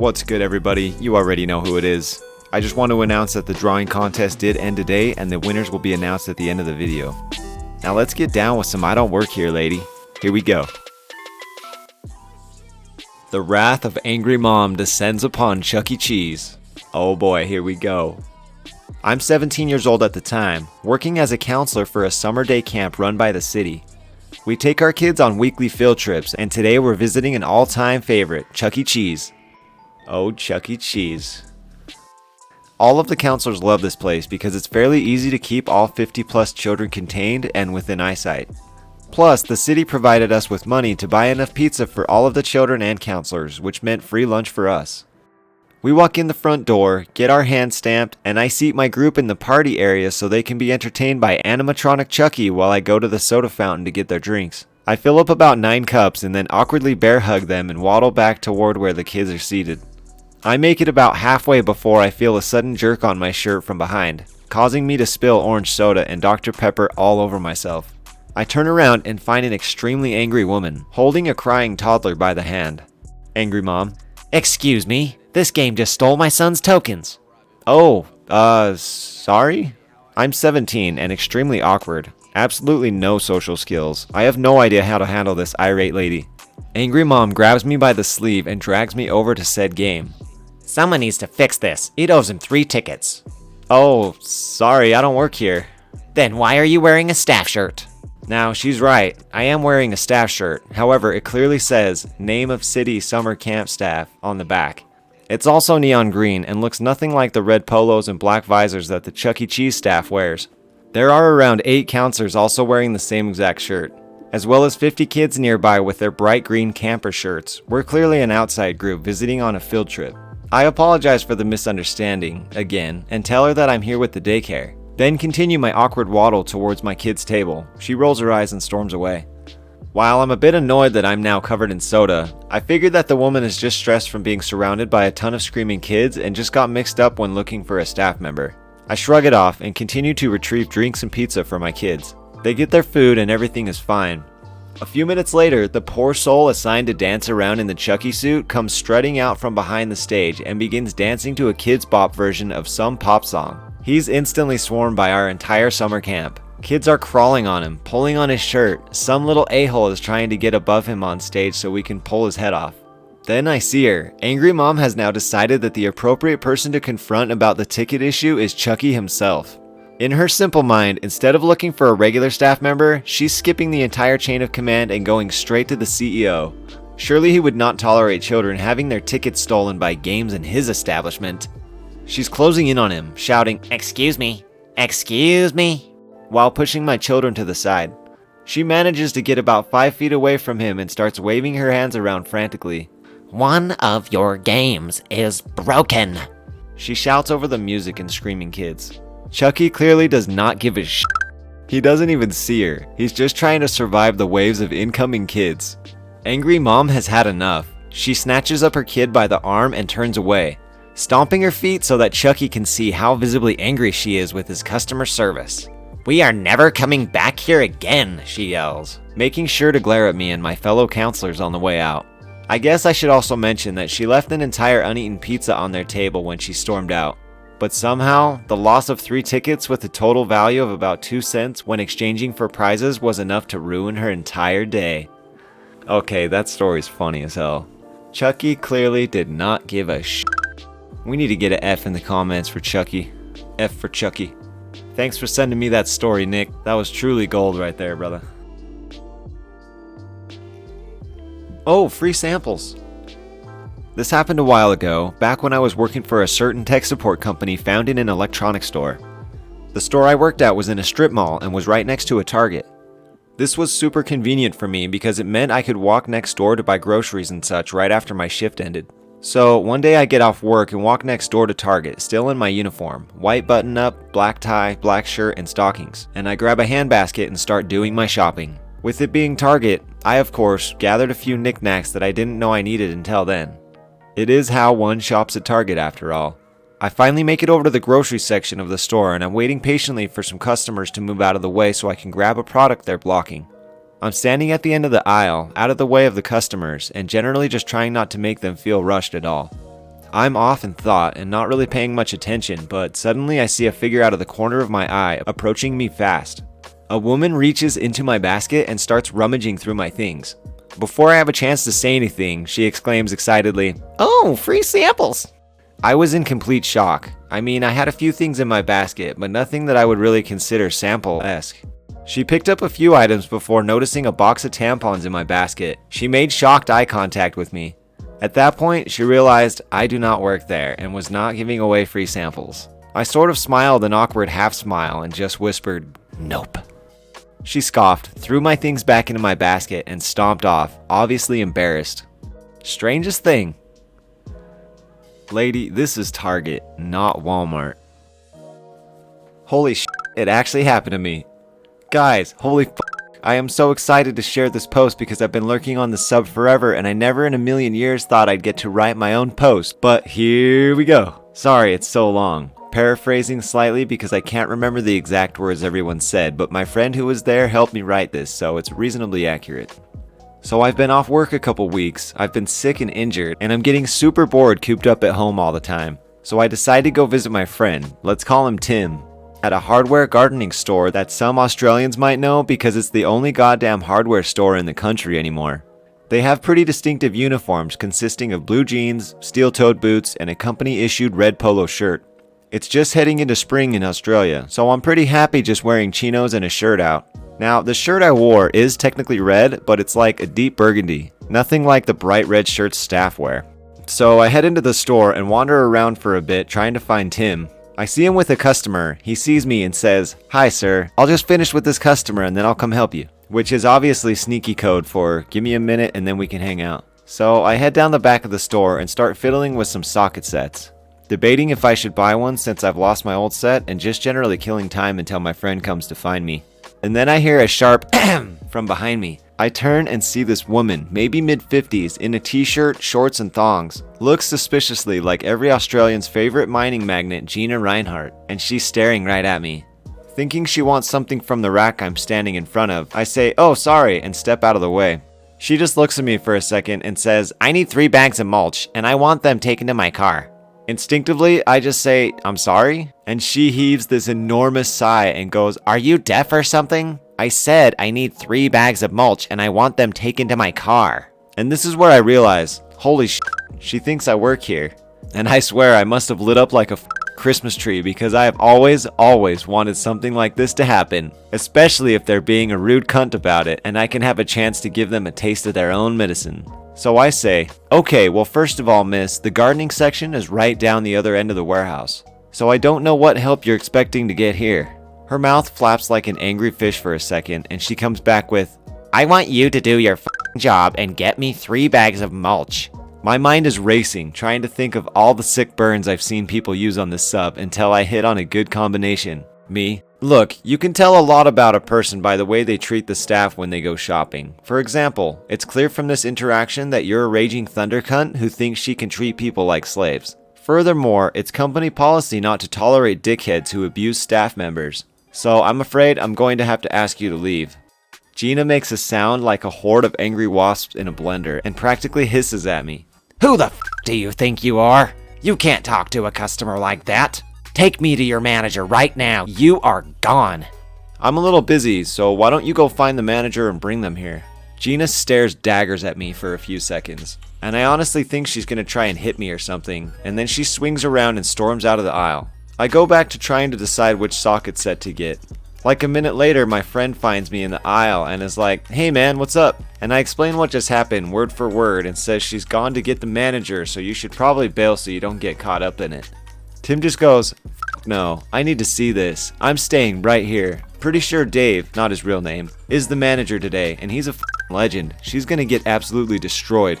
What's good, everybody? You already know who it is. I just want to announce that the drawing contest did end today and the winners will be announced at the end of the video. Now let's get down with some I Don't Work Here, Lady. Here we go. The wrath of angry mom descends upon Chuck E. Cheese. Oh boy, here we go. I'm 17 years old at the time, working as a counselor for a summer day camp run by the city. We take our kids on weekly field trips, and today we're visiting an all-time favorite, Chuck E. Cheese. Oh, Chuck E. Cheese. All of the counselors love this place because it's fairly easy to keep all 50 plus children contained and within eyesight. Plus, the city provided us with money to buy enough pizza for all of the children and counselors, which meant free lunch for us. We walk in the front door, get our hands stamped, and I seat my group in the party area so they can be entertained by animatronic Chucky while I go to the soda fountain to get their drinks. I fill up about 9 cups and then awkwardly bear hug them and waddle back toward where the kids are seated. I make it about halfway before I feel a sudden jerk on my shirt from behind, causing me to spill orange soda and Dr. Pepper all over myself. I turn around and find an extremely angry woman, holding a crying toddler by the hand. Angry mom. Excuse me, this game just stole my son's tokens. Oh, sorry? I'm 17 and extremely awkward. Absolutely no social skills. I have no idea how to handle this irate lady. Angry mom grabs me by the sleeve and drags me over to said game. Someone needs to fix this. It owes him 3 tickets. Oh, sorry, I don't work here. Then why are you wearing a staff shirt? Now, she's right. I am wearing a staff shirt. However, it clearly says, Name of City Summer Camp Staff on the back. It's also neon green and looks nothing like the red polos and black visors that the Chuck E. Cheese staff wears. There are around 8 counselors also wearing the same exact shirt, as well as 50 kids nearby with their bright green camper shirts. We're clearly an outside group visiting on a field trip. I apologize for the misunderstanding, again, and tell her that I'm here with the daycare. Then continue my awkward waddle towards my kid's table. She rolls her eyes and storms away. While I'm a bit annoyed that I'm now covered in soda, I figured that the woman is just stressed from being surrounded by a ton of screaming kids and just got mixed up when looking for a staff member. I shrug it off and continue to retrieve drinks and pizza for my kids. They get their food and everything is fine. A few minutes later, the poor soul assigned to dance around in the Chucky suit comes strutting out from behind the stage and begins dancing to a Kidz Bop version of some pop song. He's instantly swarmed by our entire summer camp. Kids are crawling on him, pulling on his shirt. Some little a-hole is trying to get above him on stage so we can pull his head off. Then I see her. Angry mom has now decided that the appropriate person to confront about the ticket issue is Chucky himself. In her simple mind, instead of looking for a regular staff member, she's skipping the entire chain of command and going straight to the CEO. Surely he would not tolerate children having their tickets stolen by games in his establishment. She's closing in on him, shouting, Excuse me, excuse me, while pushing my children to the side. She manages to get about 5 feet away from him and starts waving her hands around frantically. One of your games is broken. She shouts over the music and screaming kids. Chucky clearly does not give a shit. He doesn't even see her. He's just trying to survive the waves of incoming kids. Angry mom has had enough. She snatches up her kid by the arm and turns away, stomping her feet so that Chucky can see how visibly angry she is with his customer service. We are never coming back here again, she yells, making sure to glare at me and my fellow counselors on the way out. I guess I should also mention that she left an entire uneaten pizza on their table when she stormed out. But somehow, the loss of 3 tickets with a total value of about 2 cents when exchanging for prizes was enough to ruin her entire day. Okay, that story's funny as hell. Chucky clearly did not give a shit. We need to get an F in the comments for Chucky. F for Chucky. Thanks for sending me that story, Nick. That was truly gold right there, brother. Oh, free samples. This happened a while ago, back when I was working for a certain tech support company found in an electronics store. The store I worked at was in a strip mall and was right next to a Target. This was super convenient for me because it meant I could walk next door to buy groceries and such right after my shift ended. So one day I get off work and walk next door to Target, still in my uniform, white button up, black tie, black shirt, and stockings, and I grab a handbasket and start doing my shopping. With it being Target, I of course gathered a few knickknacks that I didn't know I needed until then. It is how one shops at Target after all. I finally make it over to the grocery section of the store and I'm waiting patiently for some customers to move out of the way so I can grab a product they're blocking. I'm standing at the end of the aisle, out of the way of the customers, and generally just trying not to make them feel rushed at all. I'm off in thought and not really paying much attention, but suddenly I see a figure out of the corner of my eye approaching me fast. A woman reaches into my basket and starts rummaging through my things. Before I have a chance to say anything, she exclaims excitedly, Oh, free samples! I was in complete shock. I mean, I had a few things in my basket, but nothing that I would really consider sample-esque. She picked up a few items before noticing a box of tampons in my basket. She made shocked eye contact with me. At that point, she realized I do not work there and was not giving away free samples. I sort of smiled an awkward half smile and just whispered, Nope. She scoffed, threw my things back into my basket, and stomped off, obviously embarrassed. Strangest thing. Lady, this is Target, not Walmart. Holy shit, it actually happened to me. Guys, holy f***, I am so excited to share this post because I've been lurking on the sub forever and I never in a million years thought I'd get to write my own post, but here we go. Sorry, it's so long. Paraphrasing slightly because I can't remember the exact words everyone said, but my friend who was there helped me write this, so it's reasonably accurate. So I've been off work a couple weeks, I've been sick and injured, and I'm getting super bored cooped up at home all the time. So I decided to go visit my friend, let's call him Tim, at a hardware gardening store that some Australians might know because it's the only goddamn hardware store in the country anymore. They have pretty distinctive uniforms consisting of blue jeans, steel-toed boots, and a company-issued red polo shirt. It's just heading into spring in Australia, so I'm pretty happy just wearing chinos and a shirt out. Now, the shirt I wore is technically red, but it's like a deep burgundy, nothing like the bright red shirts staff wear. So I head into the store and wander around for a bit trying to find Tim. I see him with a customer, he sees me and says, Hi sir, I'll just finish with this customer and then I'll come help you. Which is obviously sneaky code for, give me a minute and then we can hang out. So I head down the back of the store and start fiddling with some socket sets. Debating if I should buy one since I've lost my old set and just generally killing time until my friend comes to find me. And then I hear a sharp ahem from behind me. I turn and see this woman, maybe mid-50s, in a t-shirt, shorts, and thongs. Looks suspiciously like every Australian's favorite mining magnate, Gina Reinhardt, and she's staring right at me. Thinking she wants something from the rack I'm standing in front of, I say, oh sorry, and step out of the way. She just looks at me for a second and says, I need 3 bags of mulch, and I want them taken to my car. Instinctively, I just say, I'm sorry, and she heaves this enormous sigh and goes, Are you deaf or something? I said I need 3 bags of mulch and I want them taken to my car. And this is where I realize, holy shit, she thinks I work here. And I swear I must have lit up like a Christmas tree because I have always wanted something like this to happen. Especially if they're being a rude cunt about it and I can have a chance to give them a taste of their own medicine. So I say, okay, well first of all miss, the gardening section is right down the other end of the warehouse. So I don't know what help you're expecting to get here. Her mouth flaps like an angry fish for a second, and she comes back with, I want you to do your job and get me 3 bags of mulch. My mind is racing, trying to think of all the sick burns I've seen people use on this sub until I hit on a good combination. Me. Look, you can tell a lot about a person by the way they treat the staff when they go shopping. For example, it's clear from this interaction that you're a raging thunder cunt who thinks she can treat people like slaves. Furthermore, it's company policy not to tolerate dickheads who abuse staff members. So I'm afraid I'm going to have to ask you to leave. Gina makes a sound like a horde of angry wasps in a blender and practically hisses at me. Who the f do you think you are? You can't talk to a customer like that. Take me to your manager right now. You are gone. I'm a little busy, so why don't you go find the manager and bring them here? Gina stares daggers at me for a few seconds, and I honestly think she's gonna try and hit me or something, and then she swings around and storms out of the aisle. I go back to trying to decide which socket set to get. Like a minute later, my friend finds me in the aisle and is like, hey man, what's up? And I explain what just happened word for word and says she's gone to get the manager, so you should probably bail so you don't get caught up in it. Tim just goes, no, I need to see this. I'm staying right here. Pretty sure Dave, not his real name, is the manager today, and he's a legend. She's gonna get absolutely destroyed.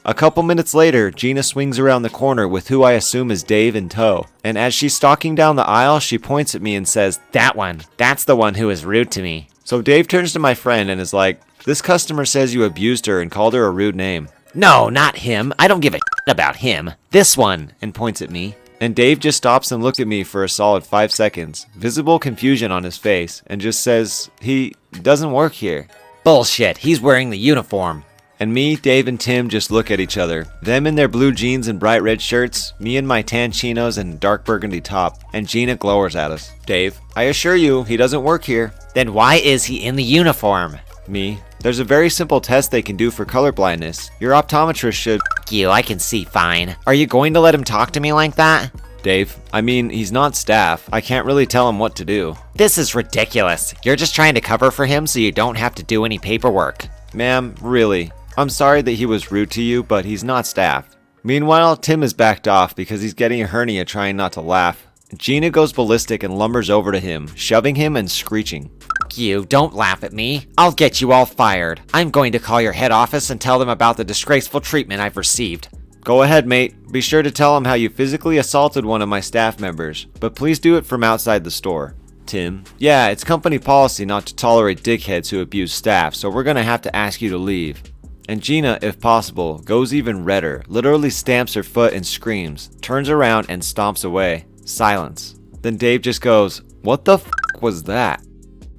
A couple minutes later, Gina swings around the corner with who I assume is Dave in tow, and as she's stalking down the aisle, she points at me and says, That one. That's the one who is rude to me. So Dave turns to my friend and is like, this customer says you abused her and called her a rude name. No, not him. I don't give a about him. This one. And points at me. And Dave just stops and looks at me for a solid 5 seconds, visible confusion on his face, and just says he doesn't work here. Bullshit, he's wearing the uniform. And me, Dave, and Tim just look at each other. Them in their blue jeans and bright red shirts, me in my tan chinos and dark burgundy top, and Gina glowers at us. Dave, I assure you, he doesn't work here. Then why is he in the uniform? Me, there's a very simple test they can do for colorblindness. Your optometrist should... You, I can see fine. Are you going to let him talk to me like that? Dave, I mean, he's not staff. I can't really tell him what to do. This is ridiculous. You're just trying to cover for him so you don't have to do any paperwork. Ma'am, really. I'm sorry that he was rude to you, but he's not staff. Meanwhile, Tim is backed off because he's getting a hernia trying not to laugh. Gina goes ballistic and lumbers over to him, shoving him and screeching. You, don't laugh at me. I'll get you all fired. I'm going to call your head office and tell them about the disgraceful treatment I've received. Go ahead, mate. Be sure to tell him how you physically assaulted one of my staff members, but please do it from outside the store. Tim, yeah, it's company policy not to tolerate dickheads who abuse staff, so we're gonna have to ask you to leave. And Gina, if possible, goes even redder, literally stamps her foot and screams, turns around and stomps away. Silence. Then Dave just goes, "What the f*** was that?"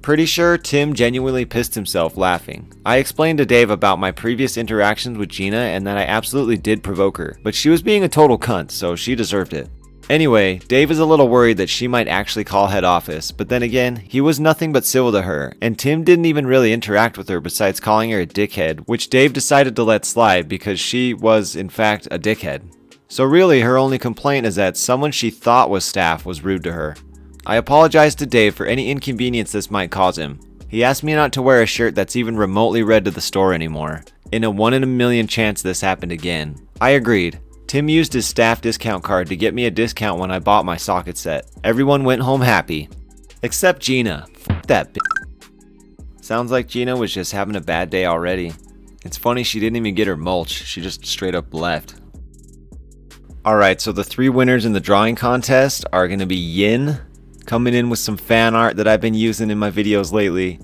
Pretty sure Tim genuinely pissed himself laughing. I explained to Dave about my previous interactions with Gina and that I absolutely did provoke her, but she was being a total cunt, so she deserved it. Anyway, Dave is a little worried that she might actually call head office, but then again, he was nothing but civil to her, and Tim didn't even really interact with her besides calling her a dickhead, which Dave decided to let slide because she was, in fact, a dickhead. So really, her only complaint is that someone she thought was staff was rude to her. I apologize to Dave for any inconvenience this might cause him. He asked me not to wear a shirt that's even remotely red to the store anymore. In a 1 in a million chance this happened again. I agreed. Tim used his staff discount card to get me a discount when I bought my socket set. Everyone went home happy. Except Gina. F that bitch. Sounds like Gina was just having a bad day already. It's funny she didn't even get her mulch, she just straight up left. Alright, so the 3 winners in the drawing contest are gonna be Yin, coming in with some fan art that I've been using in my videos lately.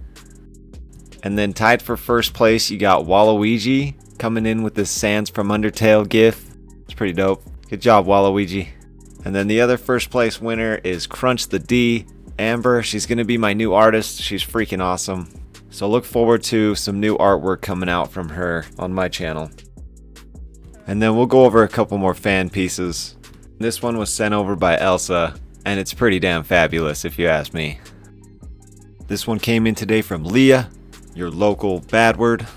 And then tied for first place, you got Waluigi, coming in with this Sans from Undertale gif. It's pretty dope. Good job, Waluigi. And then the other first place winner is Crunch the D, Amber. She's gonna be my new artist. She's freaking awesome. So look forward to some new artwork coming out from her on my channel. And then we'll go over a couple more fan pieces. This one was sent over by Elsa, and it's pretty damn fabulous if you ask me. This one came in today from Leah, your local bad word.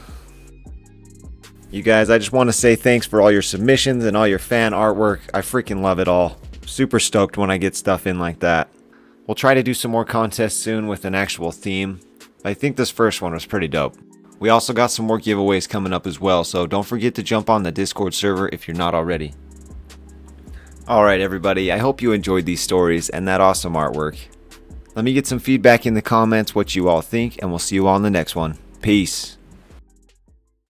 You guys, I just want to say thanks for all your submissions and all your fan artwork. I freaking love it all. Super stoked when I get stuff in like that. We'll try to do some more contests soon with an actual theme. I think this first one was pretty dope. We also got some more giveaways coming up as well, so don't forget to jump on the Discord server if you're not already. Alright everybody, I hope you enjoyed these stories and that awesome artwork. Let me get some feedback in the comments what you all think, and we'll see you all in the next one. Peace.